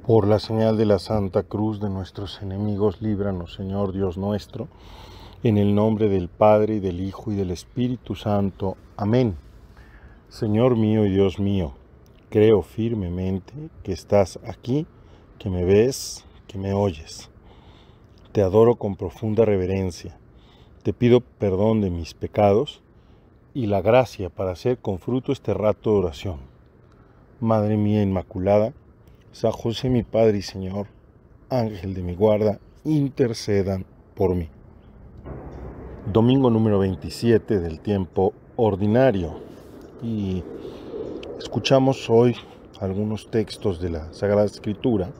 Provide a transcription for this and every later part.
Por la señal de la Santa Cruz de nuestros enemigos, líbranos, Señor Dios nuestro, en el nombre del Padre, y del Hijo, y del Espíritu Santo. Amén. Señor mío y Dios mío, creo firmemente que estás aquí, que me ves, que me oyes. Te adoro con profunda reverencia. Te pido perdón de mis pecados y la gracia para hacer con fruto este rato de oración. Madre mía Inmaculada, San José mi Padre y Señor, Ángel de mi guarda, intercedan por mí. Domingo número 27 del tiempo ordinario. Y escuchamos hoy algunos textos de la Sagrada Escritura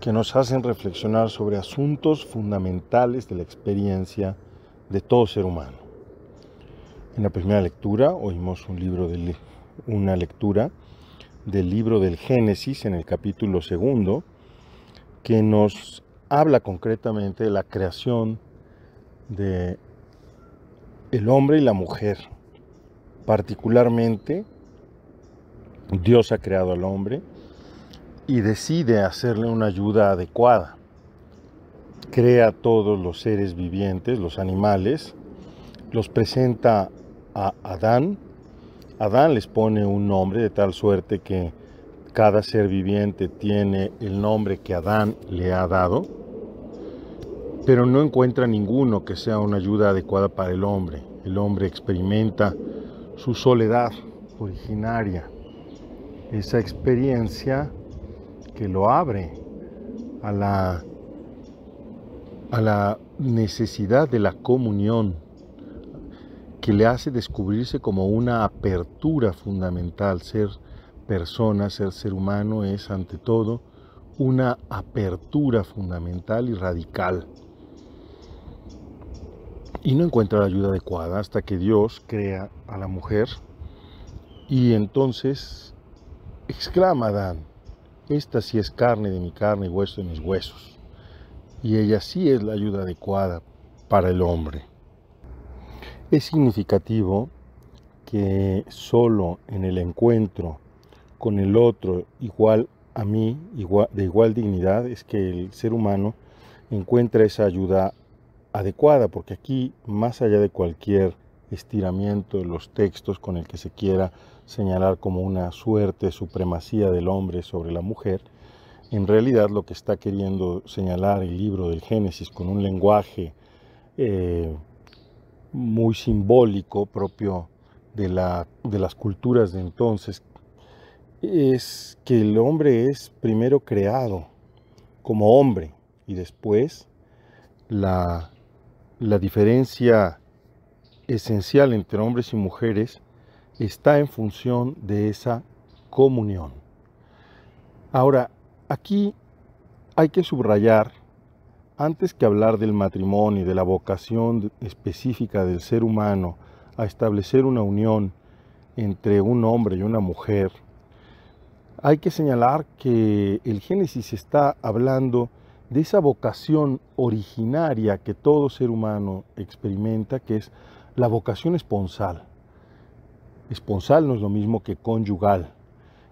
que nos hacen reflexionar sobre asuntos fundamentales de la experiencia de todo ser humano. En la primera lectura oímos una lectura del libro del Génesis en el capítulo 2, que nos habla concretamente de la creación de el hombre y la mujer. Particularmente, Dios ha creado al hombre y decide hacerle una ayuda adecuada. Crea a todos los seres vivientes, los animales, los presenta a Adán. Adán les pone un nombre de tal suerte que cada ser viviente tiene el nombre que Adán le ha dado, pero no encuentra ninguno que sea una ayuda adecuada para el hombre. El hombre experimenta su soledad originaria, esa experiencia que lo abre a la necesidad de la comunión, que le hace descubrirse como una apertura fundamental. Ser persona, ser humano es ante todo una apertura fundamental y radical. Y no encuentra la ayuda adecuada hasta que Dios crea a la mujer y entonces exclama Adán: esta sí es carne de mi carne y hueso de mis huesos. Y ella sí es la ayuda adecuada para el hombre. Es significativo que solo en el encuentro con el otro igual a mí, de igual dignidad, es que el ser humano encuentra esa ayuda adecuada, porque aquí, más allá de cualquier estiramiento de los textos con el que se quiera señalar como una suerte, supremacía del hombre sobre la mujer, en realidad lo que está queriendo señalar el libro del Génesis con un lenguaje muy simbólico propio de las culturas de entonces, es que el hombre es primero creado como hombre y después la diferencia esencial entre hombres y mujeres está en función de esa comunión. Ahora, aquí hay que subrayar, antes que hablar del matrimonio y de la vocación específica del ser humano a establecer una unión entre un hombre y una mujer, hay que señalar que el Génesis está hablando de esa vocación originaria que todo ser humano experimenta, que es la vocación esponsal. Esponsal no es lo mismo que conyugal.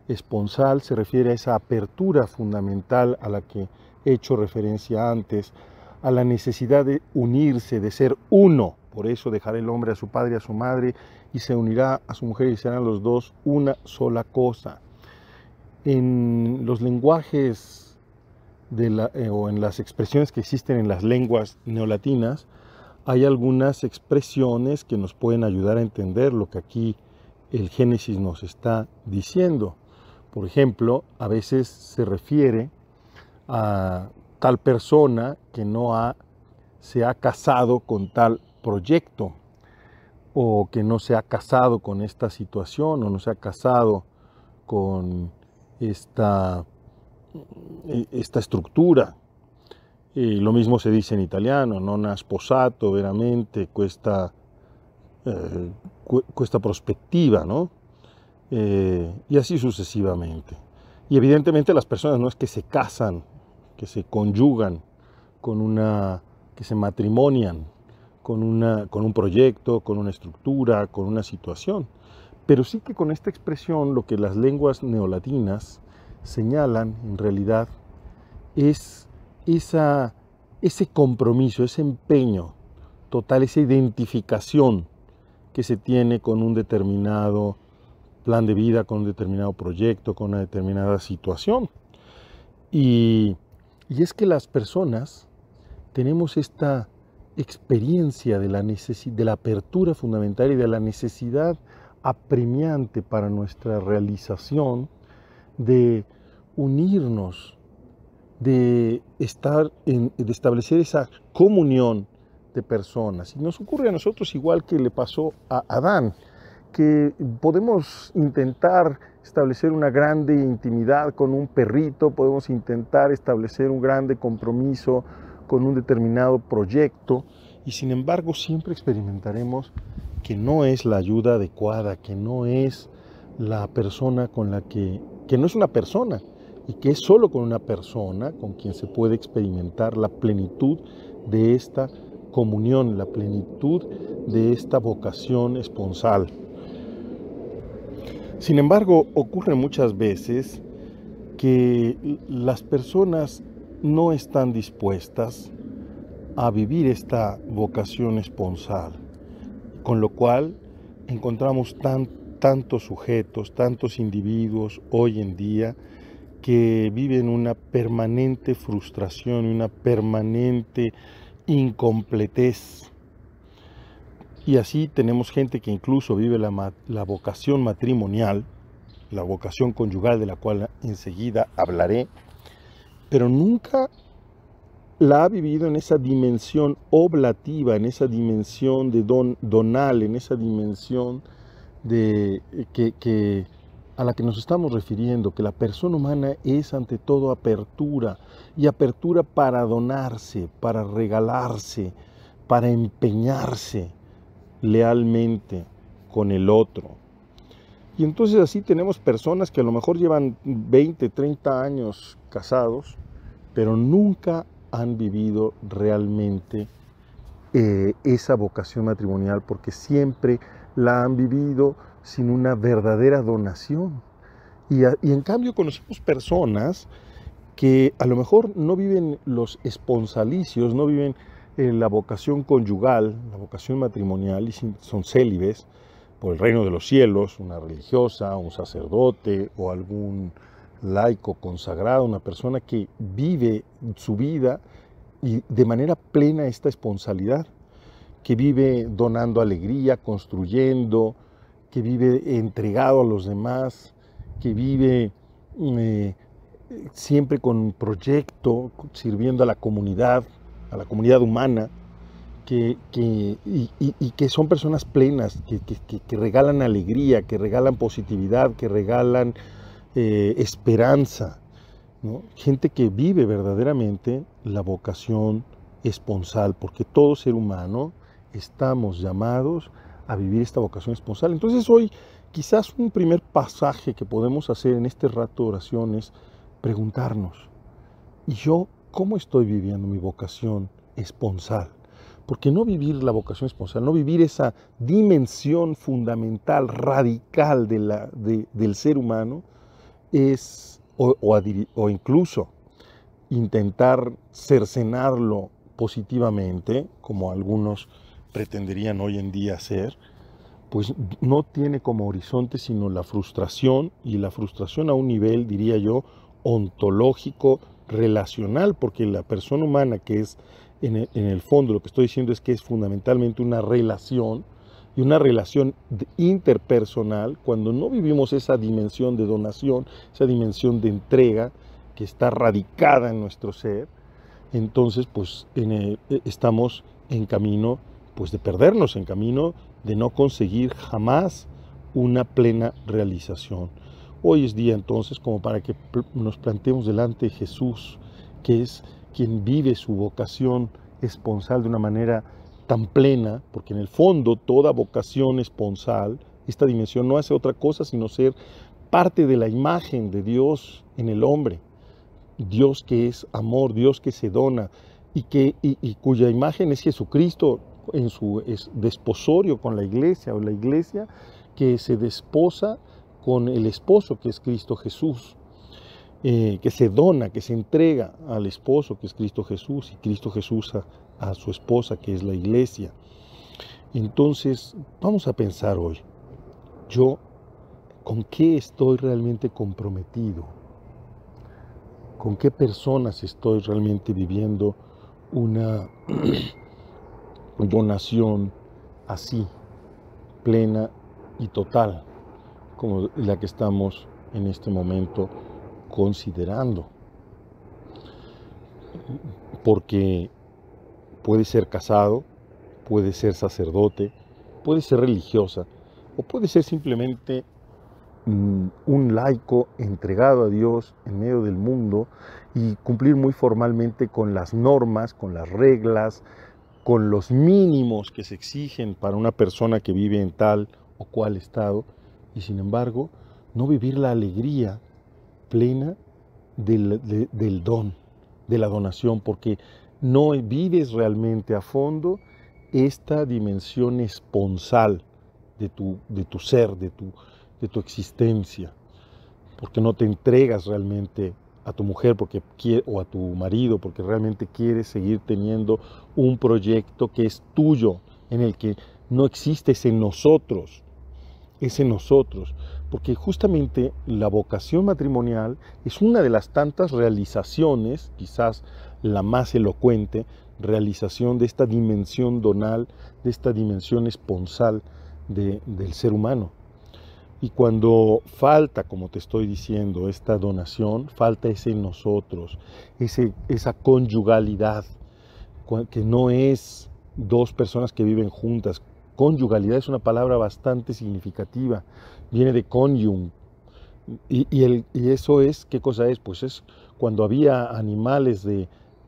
Esponsal se refiere a esa apertura fundamental a la que he hecho referencia antes, a la necesidad de unirse, de ser uno. Por eso dejará el hombre a su padre y a su madre y se unirá a su mujer y serán los dos una sola cosa. En los lenguajes o en las expresiones que existen en las lenguas neolatinas, hay algunas expresiones que nos pueden ayudar a entender lo que aquí el Génesis nos está diciendo. Por ejemplo, a veces se refiere a tal persona que se ha casado con tal proyecto, o que no se ha casado con esta situación, o no se ha casado con esta estructura. Lo mismo se dice en italiano: non ha sposato veramente questa prospettiva, ¿no? Y así sucesivamente. Y evidentemente las personas no es que se casan, que se conyugan que se matrimonian con un proyecto, con una estructura, con una situación, pero sí que con esta expresión lo que las lenguas neolatinas señalan en realidad es ese compromiso, ese empeño total, esa identificación que se tiene con un determinado plan de vida, con un determinado proyecto, con una determinada situación. Y es que las personas tenemos esta experiencia de la apertura fundamental y de la necesidad apremiante para nuestra realización de unirnos, de establecer esa comunión de personas. Y nos ocurre a nosotros igual que le pasó a Adán, que podemos intentar establecer una grande intimidad con un perrito, podemos intentar establecer un grande compromiso con un determinado proyecto, y sin embargo siempre experimentaremos que no es la ayuda adecuada, que no es la persona con la que no es una persona, y que es solo con una persona con quien se puede experimentar la plenitud de esta comunión, la plenitud de esta vocación esponsal. Sin embargo, ocurre muchas veces que las personas no están dispuestas a vivir esta vocación esponsal, con lo cual encontramos tantos sujetos, tantos individuos hoy en día que viven una permanente frustración, una permanente incompletez. Y así tenemos gente que incluso vive la vocación matrimonial, la vocación conyugal, de la cual enseguida hablaré, pero nunca la ha vivido en esa dimensión oblativa, en esa dimensión de donal, en esa dimensión de a la que nos estamos refiriendo, que la persona humana es ante todo apertura, y apertura para donarse, para regalarse, para empeñarse lealmente con el otro. Y entonces así tenemos personas que a lo mejor llevan 20, 30 años casados, pero nunca han vivido realmente esa vocación matrimonial, porque siempre la han vivido sin una verdadera donación. Y en cambio conocemos personas que a lo mejor no viven los esponsalicios, no viven la vocación conyugal, la vocación matrimonial, y son célibes por el reino de los cielos, una religiosa, un sacerdote o algún laico consagrado, una persona que vive su vida y de manera plena esta esponsalidad, que vive donando alegría, construyendo, que vive entregado a los demás, que vive siempre con un proyecto, sirviendo a la comunidad humana, y que son personas plenas, que regalan alegría, que regalan positividad, que regalan esperanza, ¿no? Gente que vive verdaderamente la vocación esponsal, porque todo ser humano estamos llamados a vivir esta vocación esponsal. Entonces hoy quizás un primer pasaje que podemos hacer en este rato de oración es preguntarnos: ¿y yo cómo estoy viviendo mi vocación esponsal? Porque no vivir la vocación esponsal, no vivir esa dimensión fundamental, radical del ser humano, es, o incluso intentar cercenarlo positivamente, como algunos pretenderían hoy en día hacer, pues no tiene como horizonte sino la frustración, y la frustración a un nivel, diría yo, ontológico, relacional, porque la persona humana, que es en el fondo, lo que estoy diciendo es que es fundamentalmente una relación, y una relación interpersonal. Cuando no vivimos esa dimensión de donación, esa dimensión de entrega que está radicada en nuestro ser, entonces pues estamos en camino pues de perdernos, en camino de no conseguir jamás una plena realización. Hoy es día entonces como para que nos planteemos delante de Jesús, que es quien vive su vocación esponsal de una manera tan plena, porque en el fondo toda vocación esponsal, esta dimensión, no hace otra cosa sino ser parte de la imagen de Dios en el hombre. Dios que es amor, Dios que se dona, y cuya imagen es Jesucristo en su desposorio con la iglesia, o la iglesia que se desposa con el esposo que es Cristo Jesús. que se dona, que se entrega al esposo, que es Cristo Jesús, y Cristo Jesús a su esposa, que es la iglesia. Entonces, vamos a pensar hoy, yo, ¿con qué estoy realmente comprometido? ¿Con qué personas estoy realmente viviendo una donación así, plena y total, como la que estamos en este momento considerando? Porque puede ser casado, puede ser sacerdote, puede ser religiosa, o puede ser simplemente un laico entregado a Dios en medio del mundo y cumplir muy formalmente con las normas, con las reglas, con los mínimos que se exigen para una persona que vive en tal o cual estado, y sin embargo no vivir la alegría plena del don, de la donación, porque no vives realmente a fondo esta dimensión esponsal de tu ser, de tu existencia, porque no te entregas realmente a tu mujer o a tu marido porque realmente quieres seguir teniendo un proyecto que es tuyo, en el que no existe ese nosotros, porque justamente la vocación matrimonial es una de las tantas realizaciones, quizás la más elocuente, realización de esta dimensión donal, de esta dimensión esponsal del ser humano. Y cuando falta, como te estoy diciendo, esta donación, falta ese nosotros, esa conyugalidad, que no es dos personas que viven juntas. Conyugalidad es una palabra bastante significativa, viene de conium. Y eso es, ¿qué cosa es? Pues es cuando había animales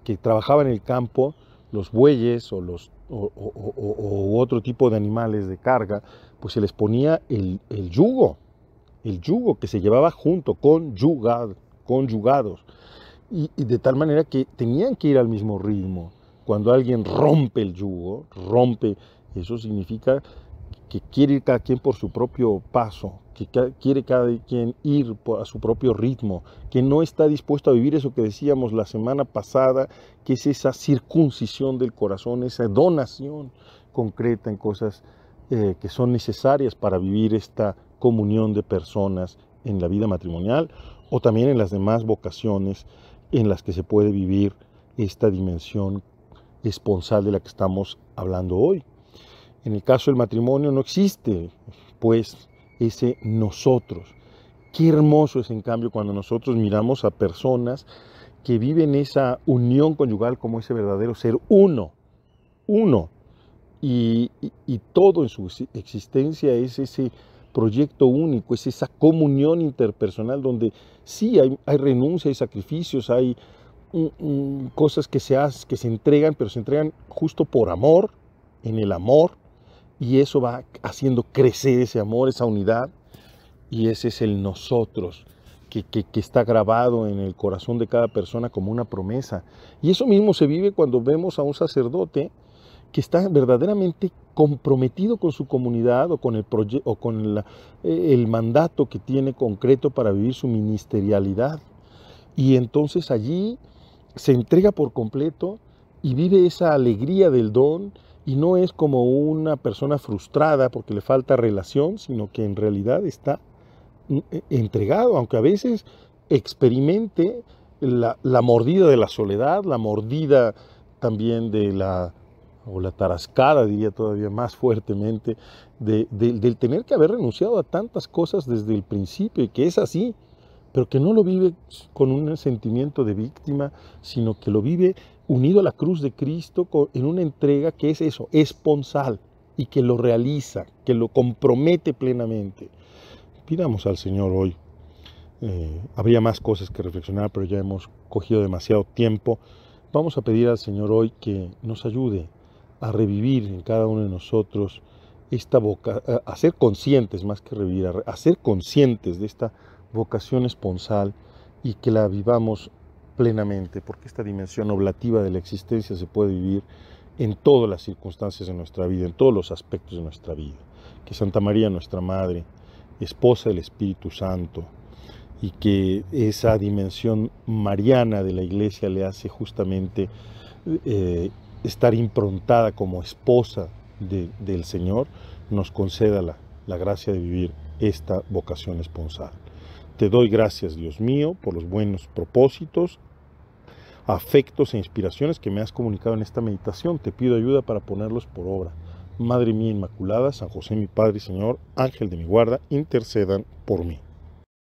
que trabajaban en el campo, los bueyes o otro tipo de animales de carga, pues se les ponía el yugo que se llevaba junto, conjugados, y de tal manera que tenían que ir al mismo ritmo. Cuando alguien rompe el yugo, eso significa que quiere ir cada quien por su propio paso, que quiere cada quien ir a su propio ritmo, que no está dispuesto a vivir eso que decíamos la semana pasada, que es esa circuncisión del corazón, esa donación concreta en cosas que son necesarias para vivir esta comunión de personas en la vida matrimonial o también en las demás vocaciones en las que se puede vivir esta dimensión esponsal de la que estamos hablando hoy. En el caso del matrimonio no existe, pues, ese nosotros. Qué hermoso es, en cambio, cuando nosotros miramos a personas que viven esa unión conyugal como ese verdadero ser uno, y todo en su existencia es ese proyecto único, es esa comunión interpersonal donde sí hay renuncia, hay sacrificios, hay cosas que se entregan, pero se entregan justo por amor, en el amor, y eso va haciendo crecer ese amor, esa unidad, y ese es el nosotros, que está grabado en el corazón de cada persona como una promesa. Y eso mismo se vive cuando vemos a un sacerdote que está verdaderamente comprometido con su comunidad o con el mandato que tiene concreto para vivir su ministerialidad. Y entonces allí se entrega por completo y vive esa alegría del don, y no es como una persona frustrada porque le falta relación, sino que en realidad está entregado, aunque a veces experimente la mordida de la soledad, la mordida también o la tarascada, diría todavía más fuertemente, del tener que haber renunciado a tantas cosas desde el principio, y que es así, pero que no lo vive con un sentimiento de víctima, sino que lo vive unido a la cruz de Cristo en una entrega que es eso, esponsal, y que lo realiza, que lo compromete plenamente. Pidamos al Señor hoy. Habría más cosas que reflexionar, pero ya hemos cogido demasiado tiempo. Vamos a pedir al Señor hoy que nos ayude a revivir en cada uno de nosotros a ser conscientes, más que revivir, a ser conscientes de esta vocación esponsal, y que la vivamos plenamente, porque esta dimensión oblativa de la existencia se puede vivir en todas las circunstancias de nuestra vida, en todos los aspectos de nuestra vida. Que Santa María, nuestra Madre, esposa del Espíritu Santo, y que esa dimensión mariana de la Iglesia le hace justamente estar improntada como esposa del Señor, nos conceda la gracia de vivir esta vocación esponsal. Te doy gracias, Dios mío, por los buenos propósitos, afectos e inspiraciones que me has comunicado en esta meditación. Te pido ayuda para ponerlos por obra. Madre mía Inmaculada, San José mi Padre y Señor, Ángel de mi guarda, intercedan por mí.